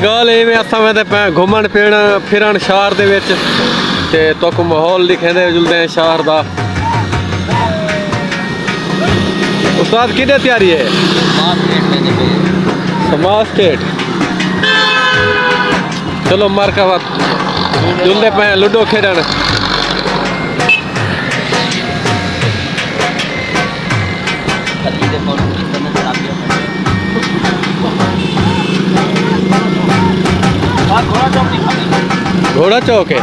गल इवें असां वेंदे पे घुमण फिरण शहर दे विच ते तोक माहौल दिखेंदे जुलदे शहर दा। उस्ताद किदे तैयारी है? समाज स्टेट। चलो मरकबा जुलदे पे लूडो खेडण। घोड़ा चौक है।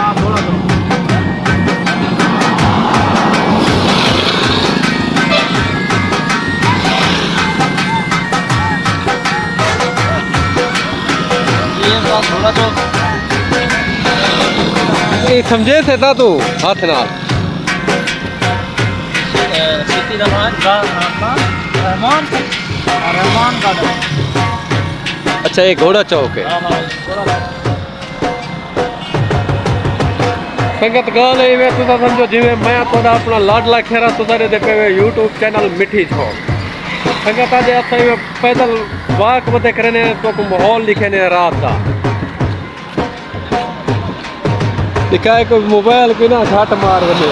समझे से था तू हाथ नाल अच्छा ये घोड़ा चौक है। संगत गल है तुसा समझो जिवें मैं थोड़ा अपना लाडला खेरा तुसा दे पे यूट्यूब चैनल मिठी छो संगत आज असां पैदल वाक बते करने तो माहौल लिखे ने रात का दिखाए को मोबाइल को ना छाट मार वने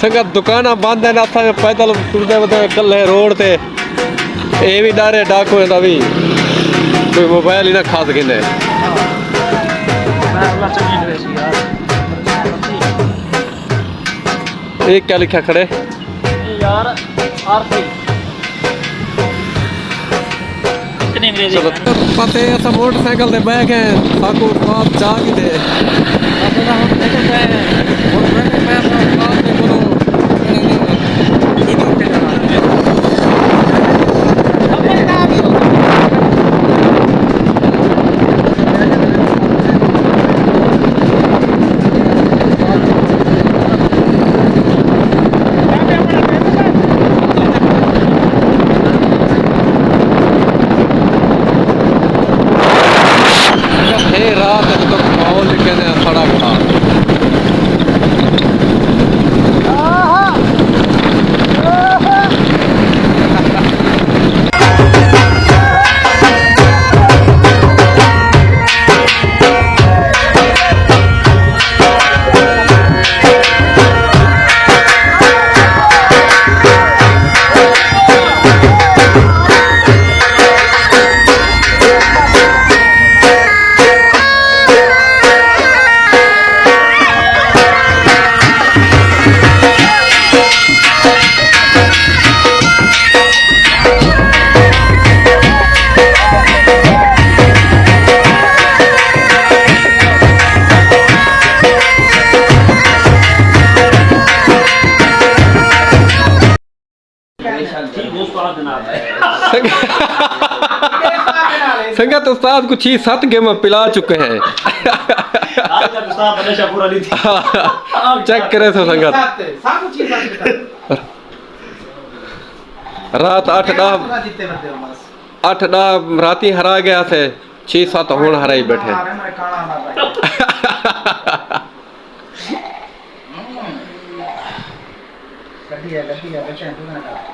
संगत दुकाना बंद है ना असां पैदल टुरदे वते कल रोड ते ए भी डारे डाकू दा भी कोई मोबाइल ही ना खा सकेंदे। एक क्या लिखा खड़े यार आरती कितने अंग्रेजी पते ऐसा मोटरसाइकिल दे बैग है साकू बात जाग दे अपना हम देखो गए हैं और मैं बात दे बोलो वीडियो के जरा संगत उस्ताद को 6-7 गेम पिला चुके हैं। चेक करे तो संगत रात 8-10 राती हरा गया से 6-7 होन हराई बैठे। गड्डी है